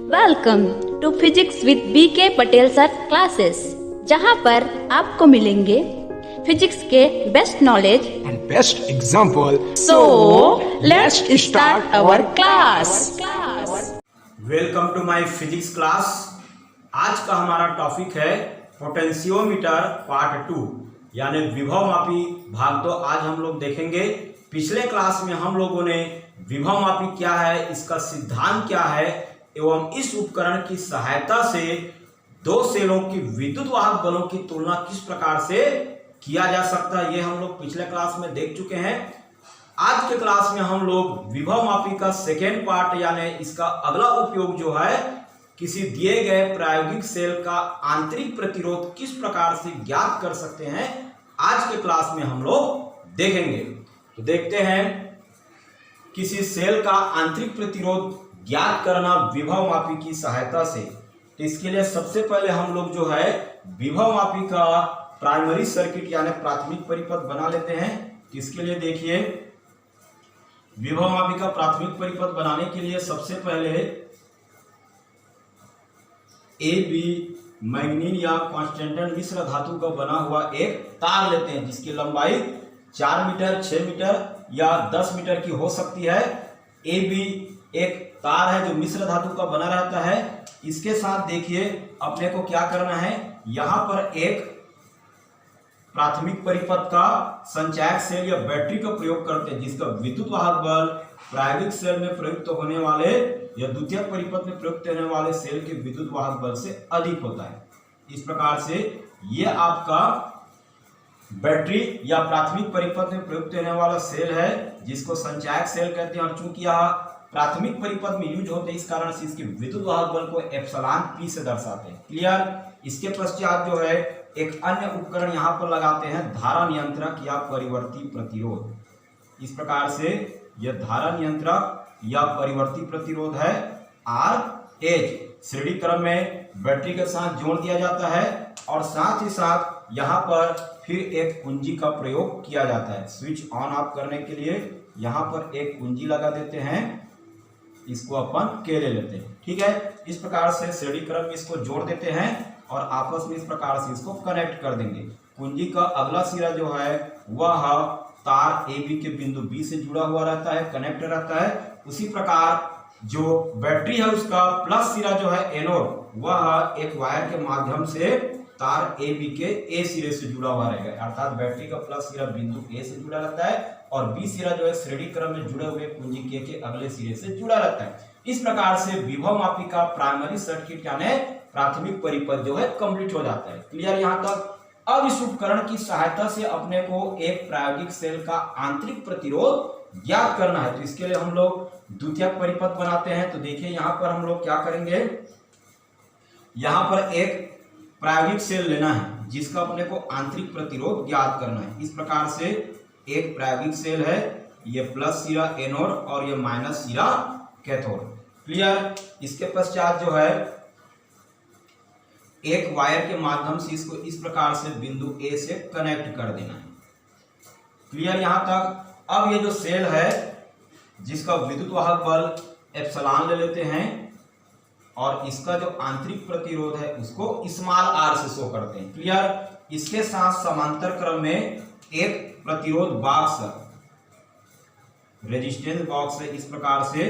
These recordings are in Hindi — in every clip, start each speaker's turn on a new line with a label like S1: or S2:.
S1: Welcome to physics with BK Patel sir classes, जहां पर आपको मिलेंगे फिजिक्स के best knowledge
S2: and best example.
S1: So let's start our class.
S3: Welcome to my physics class. आज का हमारा टॉपिक है पोटेंशियोमीटर पार्ट 2 यानी विभव मापी भाग 2। आज हम लोग देखेंगे। पिछले क्लास में हम लोगों ने विभव मापी क्या है, इसका सिद्धांत क्या है एवं इस उपकरण की सहायता से दो सेलों की विद्युत वाहक बलों की तुलना किस प्रकार से किया जा सकता है, ये हम लोग पिछले क्लास में देख चुके हैं। आज के क्लास में हम लोग विभव मापी का सेकेंड पार्ट यानी इसका अगला उपयोग जो है किसी दिए गए प्रायोगिक सेल का आंतरिक प्रतिरोध किस प्रकार से ज्ञात कर सकते हैं, आज के क्लास में हम लोग देखेंगे। तो देखते हैं किसी सेल का आंतरिक प्रतिरोध ज्ञात करना विभव मापी की सहायता से। तो इसके लिए सबसे पहले हम लोग जो है विभव मापी का प्राइमरी सर्किट यानी प्राथमिक परिपथ बना लेते हैं। तो इसके लिए देखिए, विभव मापी का प्राथमिक परिपथ बनाने के लिए सबसे पहले ए बी मैग्नीन या कॉन्स्टेंटेंट मिश्र धातु का बना हुआ एक तार लेते हैं जिसकी लंबाई 4 मीटर, 6 मीटर या 10 मीटर की हो सकती है। ए बी एक तार है जो मिश्र धातु का बना रहता है। इसके साथ देखिए अपने को क्या करना है, यहां पर एक प्राथमिक परिपथ का संचायक सेल या बैटरी का प्रयोग करते हैं जिसका विद्युत वाहक बल प्रायोगिक सेल में प्रयुक्त होने वाले या द्वितीयक परिपथ में प्रयुक्त होने वाले सेल के विद्युत वाहक बल से अधिक होता है। इस प्रकार से ये आपका बैटरी या प्राथमिक परिपथ में प्रयुक्त होने वाला सेल है जिसको संचायक सेल कहते हैं। और चूंकि यह प्राथमिक परिपथ में यूज होते हैं इस कारण से इसके विद्युत वाहक बल को एप्सिलॉन पी से दर्शाते हैं। क्लियर। इसके पश्चात जो है एक अन्य उपकरण यहां पर लगाते हैं, धारा नियंत्रक या परिवर्ती प्रतिरोध। इस प्रकार से यह धारा नियंत्रक या परिवर्ती प्रतिरोध है आर एच। श्रेणी क्रम में बैटरी के साथ जोड़ दिया जाता है और साथ ही साथ यहां पर फिर एक कुंजी का प्रयोग किया जाता है। स्विच ऑन ऑफ करने के लिए यहां पर एक कुंजी लगा देते हैं, इसको अपन के ले लेते हैं। ठीक है। इस प्रकार से श्रेणी क्रम में इसको जोड़ देते हैं और आपस में इस प्रकार से इसको कनेक्ट कर देंगे। कुंजी का अगला सिरा जो है वह तार ए बी के बिंदु बी से जुड़ा हुआ रहता है, कनेक्ट रहता है। उसी प्रकार जो बैटरी है उसका प्लस सिरा जो है एनोड वह एक वायर के माध्यम से तार ए बी के ए सिरे से जुड़ा हुआ रहेगा, अर्थात बैटरी का प्लस सिरा बिंदु ए से जुड़ा रहता है और बी सिरा जो है श्रेणी क्रम में जुड़े हुए कुंजी के अगले सिरे से जुड़ा रहता है। इस प्रकार से विभव मापी का प्राइमरी सर्किट यानी प्राथमिक परिपथ जो है कंप्लीट हो जाता है। क्लियर यहां तक। अब इस उपकरण की सहायता से अपने को एक प्रायोगिक सेल का आंतरिक प्रतिरोध ज्ञात करना है। तो इसके लिए हम लोग द्वितीयक परिपथ बनाते हैं। तो देखिए यहां पर हम लोग क्या करेंगे, यहां पर एक प्रायोगिक सेल लेना है जिसका अपने को आंतरिक प्रतिरोध ज्ञात करना है। इस प्रकार से एक प्रायोगिक सेल है, ये प्लस सिरा एनोड और ये माइनस सिरा कैथोड। क्लियर। इसके पश्चात जो है एक वायर के माध्यम से इसको इस प्रकार से बिंदु ए से कनेक्ट कर देना है। क्लियर यहां तक। अब ये जो सेल है जिसका विद्युत वाहक बल एप्सिलॉन ले लेते हैं और इसका जो आंतरिक प्रतिरोध है उसको स्मॉल आर से शो करते हैं। क्लियर। इसके साथ समांतर क्रम में एक प्रतिरोध बॉक्स रेजिस्टेंस बॉक्स है, इस प्रकार से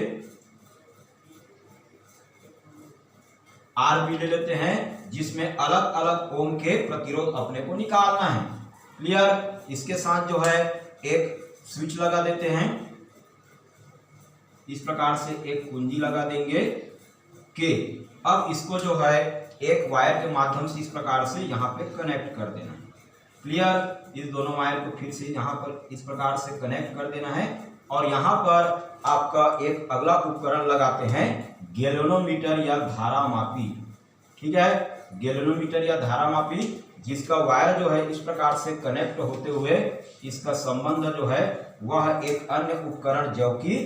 S3: आर भी ले लेते हैं जिसमें अलग अलग ओम के प्रतिरोध अपने को निकालना है। क्लियर। इसके साथ जो है एक स्विच लगा देते हैं, इस प्रकार से एक कुंजी लगा देंगे के। अब इसको जो है एक वायर के माध्यम से इस प्रकार से यहां पे कनेक्ट कर देना है। क्लियर। इस दोनों वायर को फिर से यहां पर इस प्रकार से कनेक्ट कर देना है और यहां पर आपका एक अगला उपकरण लगाते हैं गैल्वेनोमीटर या धारा मापी। ठीक है। गैल्वेनोमीटर या धारा मापी जिसका वायर जो है इस प्रकार से कनेक्ट होते हुए इसका संबंध जो है वह एक अन्य उपकरण जबकि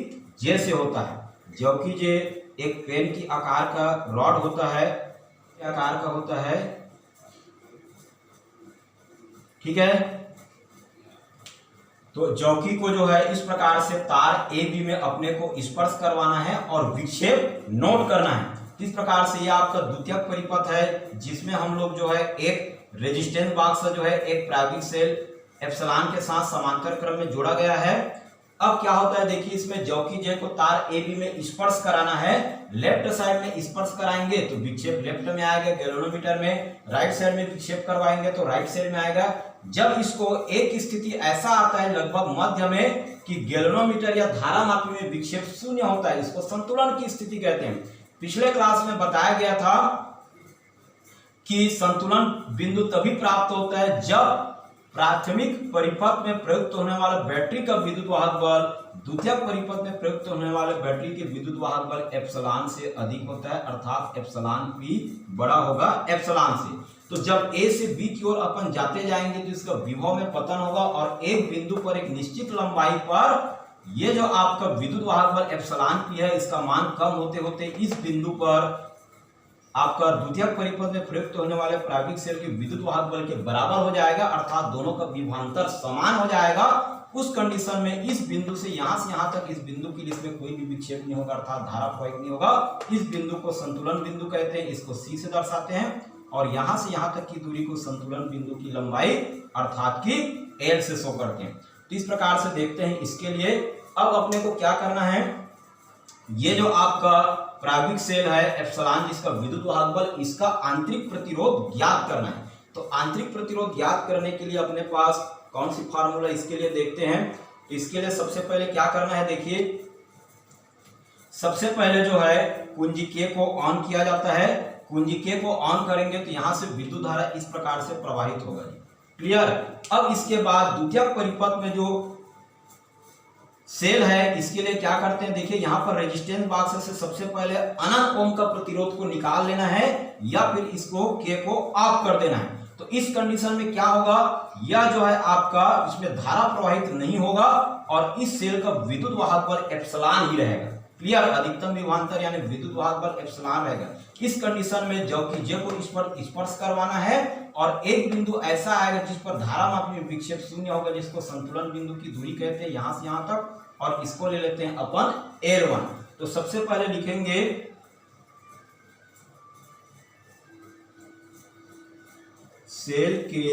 S3: जे से होता है। जबकि जे एक पेन की आकार का रॉड होता है, आकार का होता है। ठीक है। तो जौकी को जो है इस प्रकार से तार ए बी में अपने को स्पर्श करवाना है और विक्षेप नोट करना है। इस प्रकार से ये आपका द्वितीयक परिपथ है, जिसमें हम लोग जो है एक रेजिस्टेंस बॉक्स जो है एक प्रायोगिक सेल एप्सिलॉन के साथ समांतर क्रम में जोड़ा गया है। अब क्या होता है देखिए, इसमें जबकि जे को तार AB में स्पर्श कराना है, लेफ्ट साइड में स्पर्श कराएंगे तो विक्षेप लेफ्ट में आएगा गैल्वेनोमीटर में, राइट साइड में विक्षेप करवाएंगे तो राइट साइड में आएगा। जब इसको एक स्थिति ऐसा आता है लगभग मध्य में कि गैल्वेनोमीटर या धारा मापी में विक्षेप शून्य होता है, इसको संतुलन की स्थिति कहते हैं। पिछले क्लास में बताया गया था कि संतुलन बिंदु तभी प्राप्त होता है जब प्राथमिक परिपथ में प्रयुक्त होने वाला बैटरी का विद्युत वाहक बल द्वितीयक परिपथ में प्रयुक्त होने वाले बैटरी के विद्युत वाहक बल एप्सिलॉन से अधिक होता है, अर्थात एप्सिलॉन P बड़ा होगा एप्सिलॉन से। तो जब A से B की ओर अपन जाते जाएंगे तो इसका विभव में पतन होगा और एक बिंदु पर एक निश्चित लंबाई पर ये जो आपका विद्युत वाहक बल एप्सिलॉन P है, इसका मान कम होते होते इस बिंदु पर आपका द्वितीयक परिपथ में प्रयुक्त होने वाले प्रायोगिक सेल के विद्युत वाहक बल के बराबर हो जाएगा, अर्थात दोनों का विभवांतर समान हो जाएगा। उस कंडीशन में इस बिंदु से यहां तक इस बिंदु के लिए इसमें कोई भी विक्षेप नहीं होगा, अर्थात धारा प्रवाहित नहीं होगा। इस बिंदु को संतुलन बिंदु कहते हैं, इसको C से दर्शाते हैं, और यहां से यहां तक की दूरी को संतुलन बिंदु की लंबाई अर्थात की L से शो करते हैं। तो इस प्रकार से देखते हैं इसके लिए। अब अपने को क्या करना है, ये जो आपका प्रायोगिक सेल है एप्सिलॉन जिसका विद्युत वाहक बल, इसका आंतरिक प्रतिरोध ज्ञात करना है। तो आंतरिक प्रतिरोध ज्ञात करने के लिए अपने पास कौन सी फार्मूला इसके लिए देखते हैं। तो इसके लिए सबसे पहले क्या करना है, देखिए सबसे पहले जो है कुंजी K को ऑन किया जाता है। कुंजी K को ऑन करेंगे तो यहां से विद्युत धारा इस प्रकार से प्रवाहित होगा। क्लियर। अब इसके बाद द्वितीयक परिपथ में जो सेल है इसके लिए क्या करते हैं, देखिए यहां पर रेजिस्टेंस बॉक्स से सबसे पहले अनंत ओम का प्रतिरोध को निकाल लेना है या फिर इसको K को ऑफ कर देना है। तो इस कंडीशन में क्या होगा, यह जो है आपका इसमें धारा प्रवाहित नहीं होगा और इस सेल का विद्युत वाहक बल एप्सिलॉन ही रहेगा। क्लियर। अधिकतम विभवांतर यानी विद्युत वाहक बल एप्सिलॉन रहेगा। इस कंडीशन में जबकि जे को इस पर स्पर्श करवाना है और एक बिंदु ऐसा आएगा जिस पर धारा मापी में विक्षेप शून्य होगा, जिसको संतुलन बिंदु की दूरी कहते हैं यहां से यहां तक, और इसको ले लेते हैं अपन L1। तो सबसे पहले लिखेंगे सेल के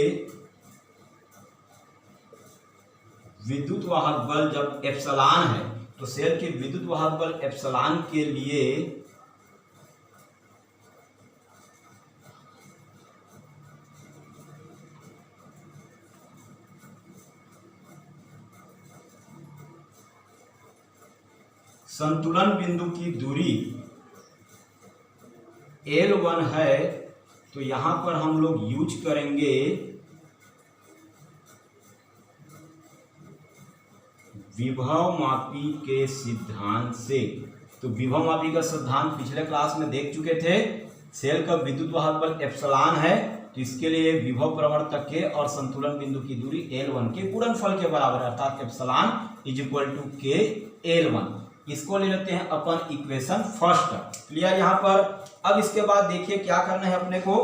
S3: विद्युत वाहक बल जब एप्सिलॉन है तो सेल के विद्युत वाहक बल एप्सिलॉन के लिए संतुलन बिंदु की दूरी L1 है, तो यहां पर हम लोग यूज करेंगे विभव मापी के सिद्धांत से। तो विभव मापी का सिद्धांत पिछले क्लास में देख चुके थे। सेल का विद्युत वाहक बल एप्सिलॉन है तो इसके लिए विभव प्रवर्तक के और संतुलन बिंदु की दूरी L1 के गुणनफल के बराबर, अर्थात epsilon is equal to K L1। इसको ले लेते हैं अपन इक्वेशन फर्स्ट। क्लियर यहां पर। अब इसके बाद देखिए क्या करना है अपने को,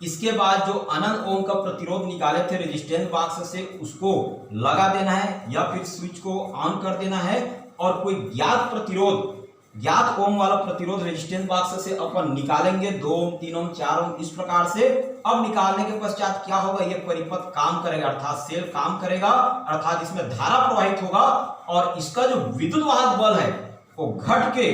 S3: इसके बाद जो अनंत ओम का प्रतिरोध निकाले थे रेजिस्टेंस बॉक्स से उसको लगा देना है या फिर स्विच को ऑन कर देना है, और कोई ज्ञात प्रतिरोध ज्ञात ओम वाला प्रतिरोध रेजिस्टेंस बॉक्स से अपन निकालेंगे 2 ओम 3 ओम 4 ओम इस प्रकार से। अब निकालने के पश्चात क्या होगा, ये परिपथ काम करेगा, अर्थात सेल काम करेगा, अर्थात इसमें धारा प्रवाहित होगा और इसका जो विद्युत वाहक बल है वो घट के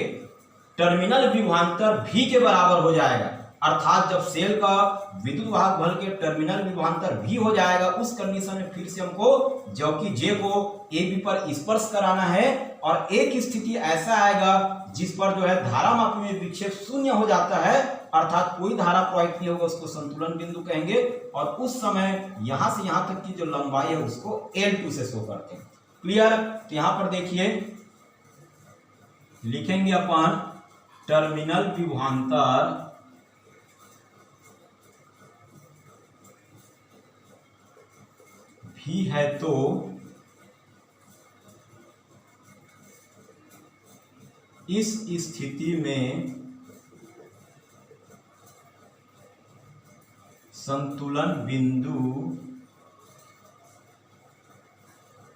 S3: टर्मिनल विभवांतर V के बराबर हो जाएगा। अर्थात जब सेल का विद्युत वाहक बल के टर्मिनल विभवांतर V हो जाएगा, उस कंडीशन में फिर से हमको जबकि J को AB पर स्पर्श कराना है और एक स्थिति ऐसा आएगा जिस पर जो है धारा मापी में विक्षेप शून्य हो जाता है, अर्थात कोई धारा प्रवाहित नहीं होगा, उसको संतुलन बिंदु कहेंगे। और उस समय यहां से यहां तक की जो लंबाई है उसको L2 से शो करते हैं। क्लियर। तो यहां पर देखिए लिखेंगे अपन टर्मिनल विभवांतर भी है तो इस स्थिति में संतुलन बिंदु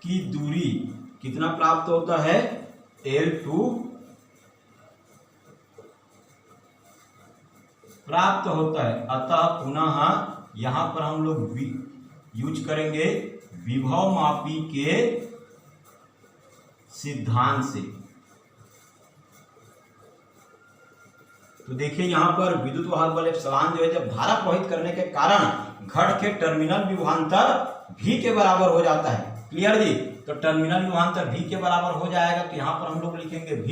S3: की दूरी कितना प्राप्त होता है, L2 प्राप्त होता है। अतः पुनः यहां पर हम लोग यूज करेंगे विभव मापी के सिद्धांत से। तो देखिए यहां पर विद्युत वाहक बल एप्सिलॉन जो है जब धारा प्रवाहित करने के कारण घट के टर्मिनल विभवांतर V के बराबर हो जाता है। क्लियर जी? तो टर्मिनल विभवांतर V के बराबर हो जाएगा तो यहां पर हम लोग लिखेंगे V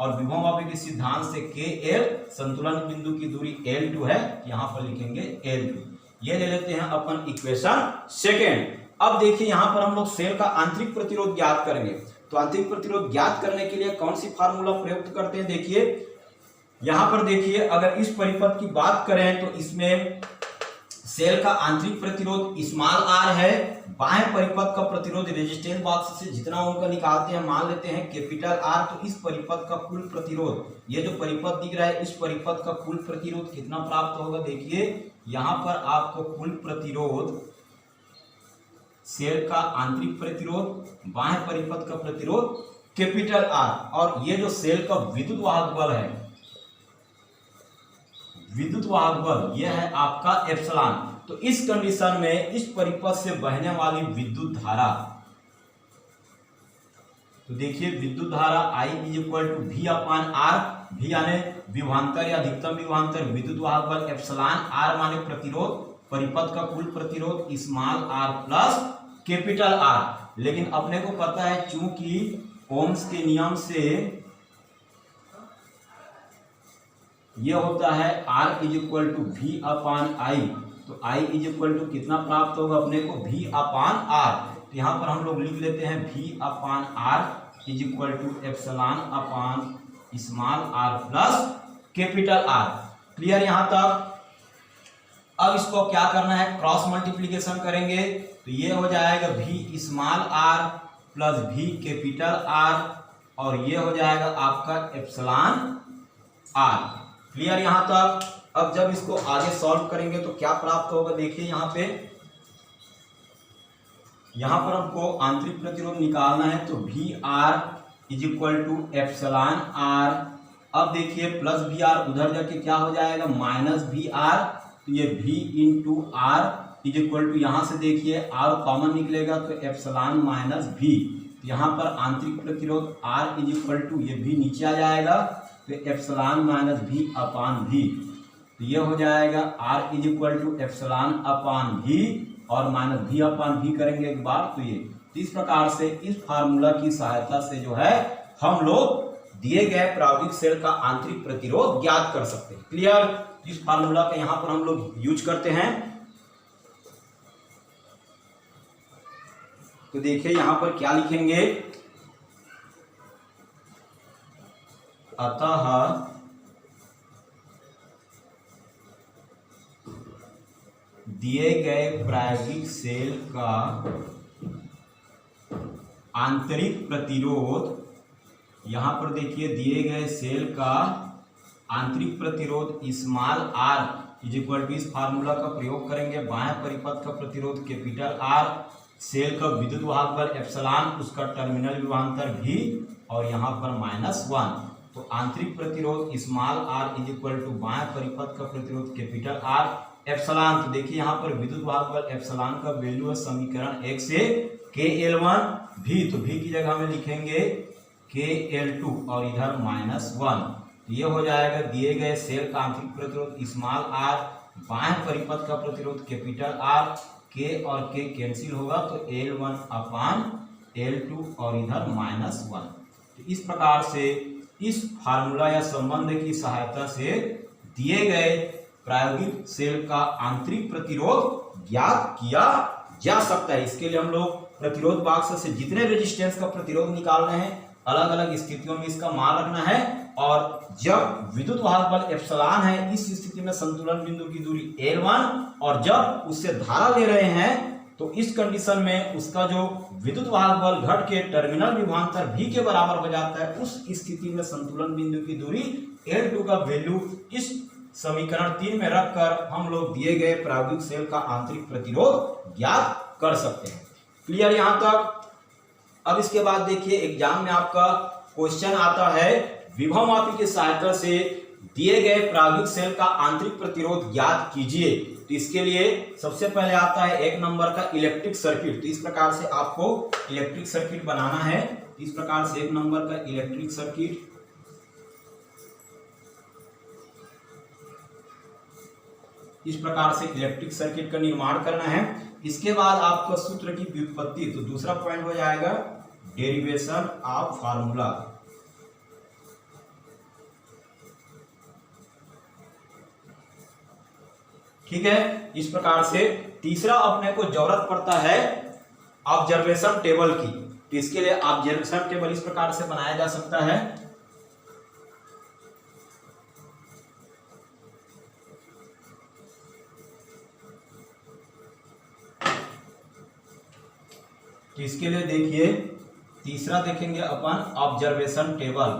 S3: और विभव मापी के सिद्धांत से KL, संतुलन बिंदु की दूरी L2 है, यहां पर लिखेंगे L2। ये ले लेते हैं अपन इक्वेशन सेकेंड। अब देखिए यहां पर हम लोग सेल का आंतरिक प्रतिरोध ज्ञात करेंगे। तो आंतरिक प्रतिरोध ज्ञात करने के लिए कौन सी फार्मूला प्रयुक्त करते हैं? देखिए यहां पर देखिए अगर इस परिपथ की बात करें तो इसमें सेल का आंतरिक प्रतिरोध स्मॉल r है, बाह्य परिपथ का प्रतिरोध रेजिस्टेंस बॉक्स से जितना उनका निकालते हैं मान लेते हैं कैपिटल R। तो इस परिपथ का कुल प्रतिरोध, ये जो परिपथ दिख रहा है इस परिपथ का कुल प्रतिरोध कितना प्राप्त होगा? देखिए यहां पर आपको कुल प्रतिरोध, सेल का आंतरिक प्रतिरोध, बाह्य परिपथ का प्रतिरोध कैपिटल R, और ये जो सेल का विद्युत वाहक बल है, विद्युत वाहक बल यह है आपका एप्सिलॉन। तो इस कंडीशन में इस परिपथ से बहने वाली विद्युत धारा, तो देखिए विद्युत धारा I = V/R, V यानी विभवांतर या अधिकतम विभवांतर, विद्युत वाहक बल एप्सिलॉन, R माने प्रतिरोध, परिपथ का कुल प्रतिरोध small r plus capital R। लेकिन अपने को पता है चूंकि ओम्स के नियम से यह होता है R = V/I, तो I = कितना प्राप्त होगा अपने को? V/R। तो यहां पर हम लोग लिख लेते हैं V/R = epsilon small r plus capital R। Clear यहां तक? अब इसको क्या करना है? क्रॉस मल्टीप्लीकेशन करेंगे तो ये हो जाएगा V/r plus V capital R, और ये हो जाएगा आपका एप्सिलॉन R। क्लियर यहां तक? अब जब इसको आगे सॉल्व करेंगे तो क्या प्राप्त होगा? देखिए यहां पर हमको आंतरिक प्रतिरोध निकालना है तो VR = एप्सिलॉन R। अब देखिए प्लस VR उधर जाके क्या हो जाएगा? माइनस VR, तो ये V × R = यहां से देखिए R कॉमन निकलेगा तो एप्सिलॉन माइनस V। यहां पर आंतरिक प्रतिरोध R = ये V नीचे आ जाएगा तो एप्सिलॉन माइनस V/V। तो ये हो जाएगा R = एप्सिलॉन/V और माइनस V/V करेंगे एक बार तो ये। तो इस प्रकार से इस फार्मूला की सहायता से जो है हम लोग दिए गए प्रायोगिक सेल का आंतरिक प्रतिरोध ज्ञात कर सकते हैं। क्लियर? इस फार्मूला का यहां पर हम लोग यूज करते हैं। तो देखिए यहां पर क्या लिखेंगे? अतः दिए गए प्रायोगिक सेल का आंतरिक प्रतिरोध, यहां पर देखिए दिए गए सेल का आंतरिक प्रतिरोध स्मॉल r = इस फार्मूला का प्रयोग करेंगे, बाह्य परिपथ का प्रतिरोध कैपिटल R, सेल का विद्युत वाहक बल एप्सिलॉन, उसका टर्मिनल विभवांतर V और यहां पर -1। तो आंतरिक प्रतिरोध स्मॉल r = बाह्य परिपथ का प्रतिरोध कैपिटल R एप्सिलॉन। तो देखिए यहाँ पर विद्युत वाहक बल एप्सिलॉन का वैल्यू है समीकरण 1 से KL1 V, तो V की जगह में लिखेंगे KL2 और इधर -1। ये हो जाएगा दिए गए सेल का आंतरिक प्रतिरोध स्मॉल r, बाह्य परिपथ का प्रतिरोध कैपिटल R, K और K कैंसिल होगा तो L1/L2 और इधर -1। तो इस प्रकार से इस फार्मूला या संबंध की सहायता से दिए गए प्रायोगिक सेल का आंतरिक प्रतिरोध ज्ञात किया जा सकता है। इसके लिए हम लोग प्रतिरोध बॉक्स से जितने रेजिस्टेंस का प्रतिरोध निकालना है, अलग अलग स्थितियों में इसका मान रखना है, और जब विद्युत वाहक बल एप्सिलॉन है इस स्थिति में संतुलन बिंदु की दूरी L1, और जब उससे धारा ले रहे हैं तो इस कंडीशन में उसका जो विद्युत वाहक बल घट के टर्मिनल विभवांतर V के बराबर हो जाता है, उस स्थिति में संतुलन बिंदु की दूरी L2 का वैल्यू इस समीकरण 3 में रखकर हम लोग दिए गए प्रायोगिक सेल का आंतरिक प्रतिरोध ज्ञात कर सकते हैं। क्लियर यहां तक? अब इसके बाद देखिए एग्जाम में आपका क्वेश्चन आता है विभव मापी की सहायता से दिए गए प्रायोगिक सेल का आंतरिक प्रतिरोध ज्ञात कीजिए। तो इसके लिए सबसे पहले आता है 1 नंबर का इलेक्ट्रिक सर्किट। तो इस प्रकार से आपको इलेक्ट्रिक सर्किट बनाना है। इस प्रकार से 1 नंबर का इलेक्ट्रिक सर्किट, इस प्रकार से इलेक्ट्रिक सर्किट का निर्माण करना है। इसके बाद आपको सूत्र की व्युत्पत्ति, तो दूसरा पॉइंट हो जाएगा डेरिवेशन ऑफ फार्मूला। ठीक है, इस प्रकार से तीसरा अपने को जरूरत पड़ता है ऑब्जर्वेशन टेबल की। तो इसके लिए ऑब्जर्वेशन टेबल इस प्रकार से बनाया जा सकता है। तो इसके लिए देखिए तीसरा देखेंगे अपन ऑब्जर्वेशन टेबल।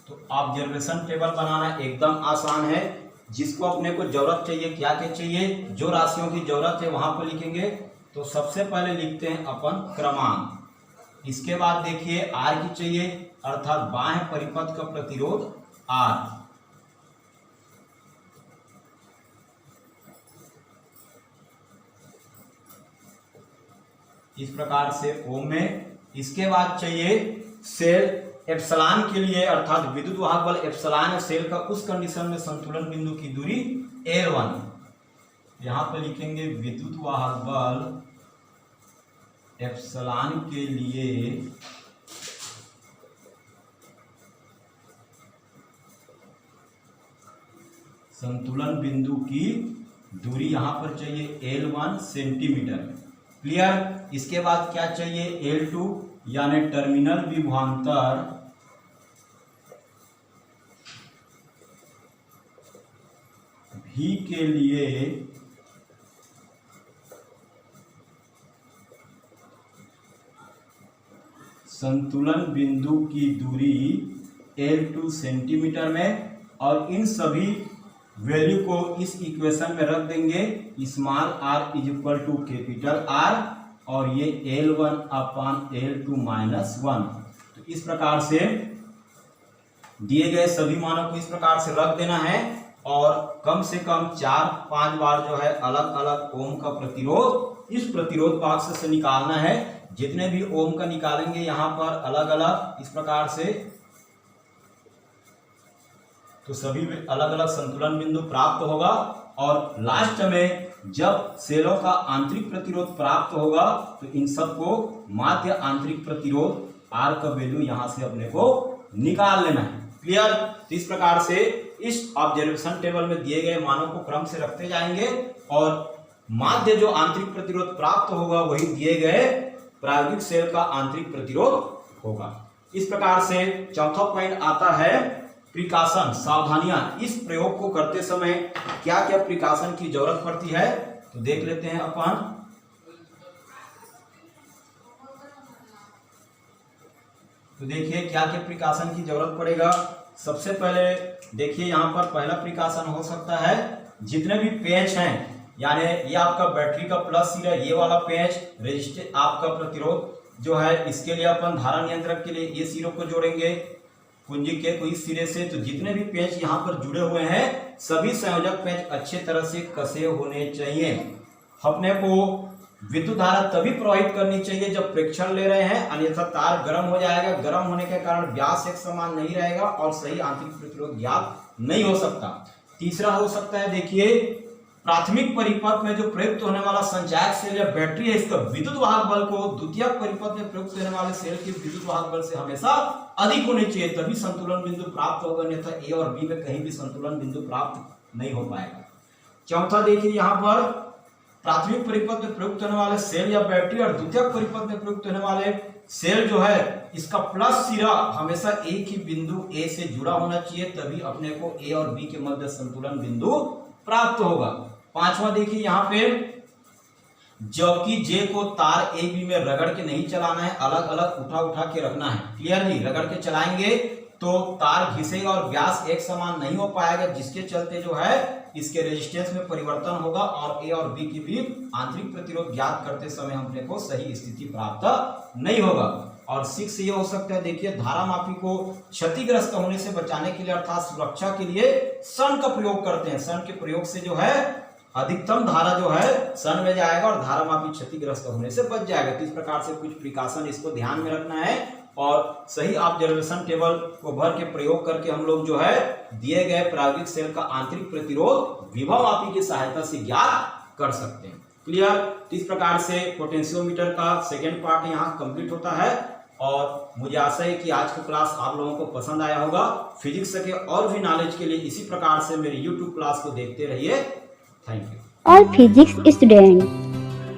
S3: तो ऑब्जर्वेशन टेबल बनाना एकदम आसान है। जिसको अपने को जरूरत चाहिए, क्या क्या चाहिए, जो राशियों की जरूरत है वहां पर लिखेंगे। तो सबसे पहले लिखते हैं अपन क्रमांक। इसके बाद देखिए आर की चाहिए, अर्थात बाह्य परिपथ का प्रतिरोध आर। इस प्रकार से ओम में। इसके बाद चाहिए सेल एप्सिलॉन के लिए, अर्थात विद्युत वाहक बल एप्सिलॉन है सेल का, उस कंडीशन में संतुलन बिंदु की दूरी L1। यहां पर लिखेंगे विद्युत वाहक बल एप्सिलॉन के लिए संतुलन बिंदु की दूरी यहां पर चाहिए L1 सेंटीमीटर। क्लियर। इसके बाद क्या चाहिए, L2 यानी टर्मिनल विभवांतर V के लिए संतुलन बिंदु की दूरी L2 सेंटीमीटर में। और इन सभी वैल्यू को इस इक्वेशन में रख देंगे, small r is equal to capital R, और ये L1 अपान L2 माइनस 1। तो इस प्रकार से दिए गए सभी मानों को इस प्रकार से रख देना है और कम से कम 4-5 बार जो है अलग अलग ओम का प्रतिरोध इस प्रतिरोध बॉक्स से निकालना है। जितने भी ओम का निकालेंगे यहाँ पर अलग अलग इस प्रकार से, तो सभी अलग अलग संतुलन बिंदु प्राप्त होगा। और लास्ट में जब सेलों का आंतरिक प्रतिरोध प्राप्त होगा तो इन सबको माध्य आंतरिक प्रतिरोध R का वैल्यू यहां से अपने को निकाल लेना है। क्लियर। तो इस प्रकार से इस ऑब्जर्वेशन टेबल में दिए गए मानों को क्रम से रखते जाएंगे और माध्य जो आंतरिक प्रतिरोध प्राप्त होगा वही दिए गए प्रायोगिक सेल का आंतरिक प्रतिरोध होगा। इस प्रकार से चौथा पॉइंट आता है प्रिकॉशन, सावधानियां। इस प्रयोग को करते समय क्या क्या प्रिकॉशन की जरूरत पड़ती है तो देख लेते हैं अपन। तो देखिए क्या क्या प्रिकॉशन की जरूरत पड़ेगा। सबसे पहले देखिए यहाँ पर पहला प्रिकॉशन हो सकता है जितने भी पेंच हैं, यानी ये आपका बैटरी का प्लस सिरा, ये वाला पेंच रेजिस्टेंस आपका प्रतिरोध जो है, इसके लिए अपन धारा नियंत्रक के लिए ये सिरों को जोड़ेंगे कुंजी के कोई सिरे से। तो जितने भी पेंच यहाँ पर जुड़े हुए हैं सभी संयोजक पेंच अच्छे तरह से कसे होने चाहिए। अपने को विद्युत धारा तभी प्रवाहित करनी चाहिए जब प्रेक्षण ले रहे हैं, अन्यथा तार गर्म हो जाएगा। गर्म होने के कारण व्यास एक समान नहीं रहेगा और सही आंतरिक प्रतिरोध ज्ञात नहीं हो सकता। तीसरा हो सकता है देखिए प्राथमिक परिपथ में जो प्रयुक्त होने वाला संचायक सेल या बैटरी है, इसका विद्युत वाहक बल को द्वितीयक परिपथ में प्रयुक्त होने वाले सेल के विद्युत वाहक बल से हमेशा अधिक होने चाहिए, तभी संतुलन बिंदु प्राप्त होगा, अन्यथा ए और बी में कहीं भी संतुलन बिंदु प्राप्त नहीं हो पाएगा। चौथा देखिए यहाँ पर प्राथमिक परिपथ में प्रयुक्त होने वाले सेल या बैटरी और द्वितीयक परिपथ में प्रयुक्त होने वाले सेल जो है, इसका प्लस सिरा हमेशा एक ही बिंदु ए से जुड़ा होना चाहिए, तभी अपने को ए और बी के मध्य संतुलन बिंदु प्राप्त होगा। पांचवा देखिए यहाँ पे जबकि जे को तार ए बी में रगड़ के नहीं चलाना है, अलग अलग उठा उठा के रखना है। क्लियर जी। रगड़ के चलाएंगे तो तार घिसेगा और व्यास एक समान नहीं हो पाएगा, जिसके चलते जो है इसके रेजिस्टेंस में परिवर्तन होगा और ए और बी की भी आंतरिक प्रतिरोध ज्ञात करते समय हमने को सही स्थिति प्राप्त नहीं होगा। और 6 ये हो सकता है, देखिए धारा मापी को क्षतिग्रस्त होने से बचाने के लिए अर्थात सुरक्षा के लिए सन का प्रयोग करते हैं। सन के प्रयोग से जो है अधिकतम धारा जो है सन में जाएगा और धारा मापी क्षतिग्रस्त होने से बच जाएगा। तो इस प्रकार से कुछ प्रिकॉशन इसको ध्यान में रखना है और सही ऑब्जर्वेशन टेबल को भर के प्रयोग करके हम लोग जो है दिए गए प्रायोगिक सेल का आंतरिक प्रतिरोध विभव मापी की सहायता से ज्ञात कर सकते हैं। क्लियर। इस प्रकार से पोटेंशियोमीटर का सेकेंड पार्ट यहाँ कंप्लीट होता है और मुझे आशा है कि आज की क्लास आप लोगों को पसंद आया होगा। फिजिक्स के और भी नॉलेज के लिए इसी प्रकार से मेरी YouTube क्लास को देखते रहिए। Thank you.
S4: All physics students,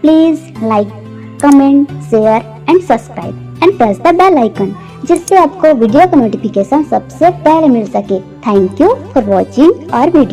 S4: please like, comment, share and subscribe and press the bell icon जिससे आपको वीडियो का नोटिफिकेशन सबसे पहले मिल सके। Thank you for watching our video.